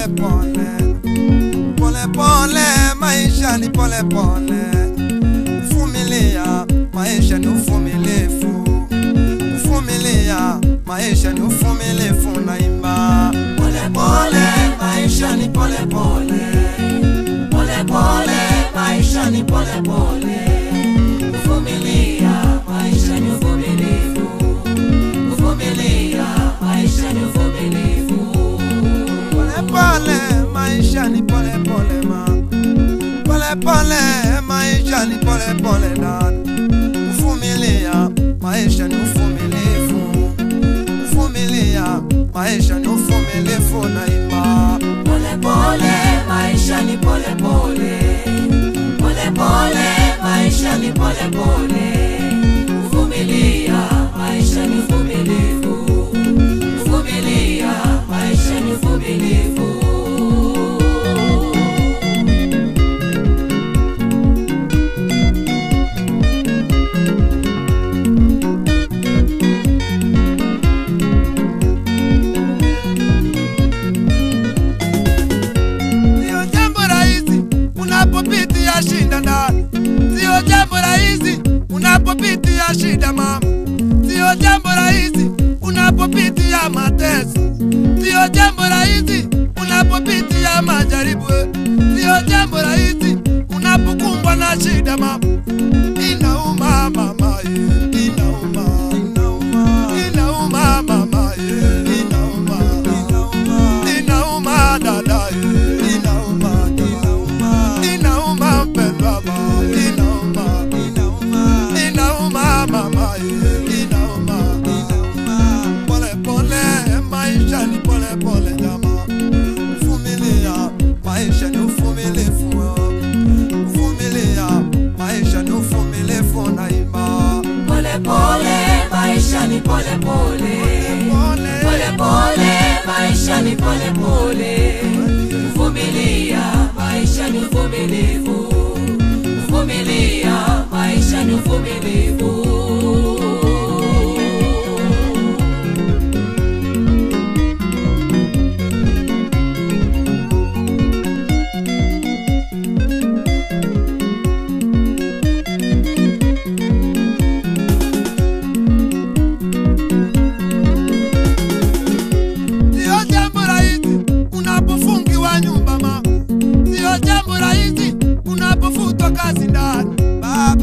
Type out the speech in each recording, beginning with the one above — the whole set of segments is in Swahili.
pole pole, pole pole, maisha ni pole pole. Vumilia, maisha ni uvumilivu. Vumilia, maisha ni uvumilivu naimba. Pole pole, maisha ni pole pole. Pole pole, maisha ni pole pole. Vumilia, maisha ni uvumilivu. Vumilia, maisha ni uvumilivu. Pole pole, maisha ni pole pole ma. Pole pole, maisha ni pole pole dad. Vumilia, maisha ni uvumilivu. Vumilia, maisha ni uvumilivu naimba. Pole pole, maisha ni pole pole. Pole pole, maisha ni pole pole. Vumilia, maisha ni uvumilivu. Vumilia, maisha ni uvumilivu. Shida ndani, sio jambo rahisi unapopitia shida mama. Sio jambo rahisi unapopitia mateso. Sio jambo rahisi unapopitia majaribu. Sio jambo rahisi unapokumbwa na shida mama. Inauma mama, inauma, inauma, inauma mama, inauma, inauma, inauma dada, inauma, inauma, inauma mpendwa mama, inauma, inauma, inauma mama, inauma, inauma. Pole pole, maisha ni pole pole jamaa. Vumilia, maisha ni uvumilivu. Vumilia, maisha ni uvumilivu naimba. Pole pole, maisha ni pole pole. Pole pole, maisha ni pole pole. Vumilia, maisha ni uvumilivu. Vumilia, maisha ni uvumilivu.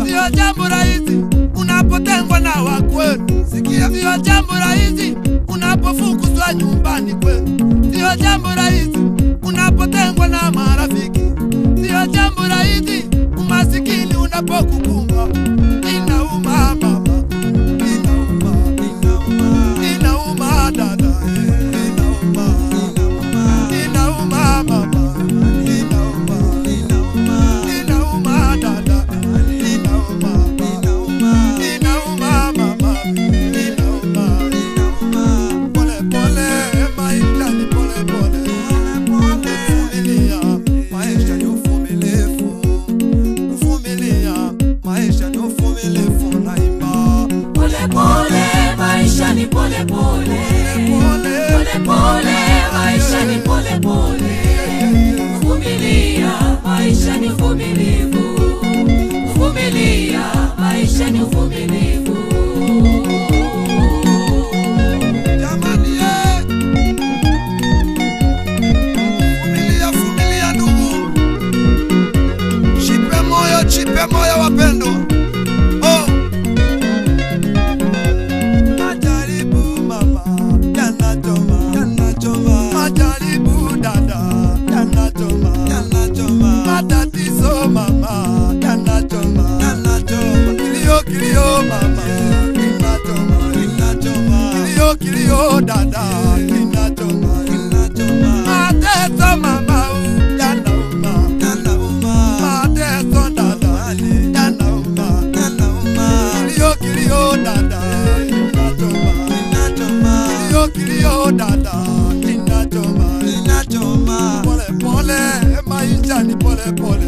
Sio jambo rahisi unapotengwa na wakwenu. Sikia, sio jambo rahisi unapofukuzwa nyumbani kwenu. Sio jambo rahisi unapotengwa na marafiki. Sio jambo rahisi umasikini unapokukumba. Inauma mama, inauma, inauma, inauma dada, inauma, inauma, inauma mama, inauma, inauma, inauma dada, inauma, inauma, inauma mama, inauma, inauma. Pole pole, maisha ni pole pole. Vumilia, maisha ni uvumilivu. Vumilia, maisha ni uvumilivu naimba. Pole pole, maisha ni pole pole. Pole pole, maisha ni pole pole. Vumilia, maisha ni uvumilivu. Vumilia, maisha ni uvumilivu. Jamani vumilia, vumilia ndugu. Chipe moyo wapendo. Oh, majaribu mama, yanachoma, yanachoma. Majaribu dada, yanachoma, yanachoma. Matatizo mama, yanachoma, yanachoma. Kilio kilio mama, inachoma, inachoma. Kilio kilio dada, inachoma, inachoma. Mateso mama, yanauma, yanauma. Mateso dada, yanauma, yanauma. Kilio kilio dada, inachoma, inachoma. Kilio kilio dada, inachoma, inachoma. Pole pole, maisha ni pole pole.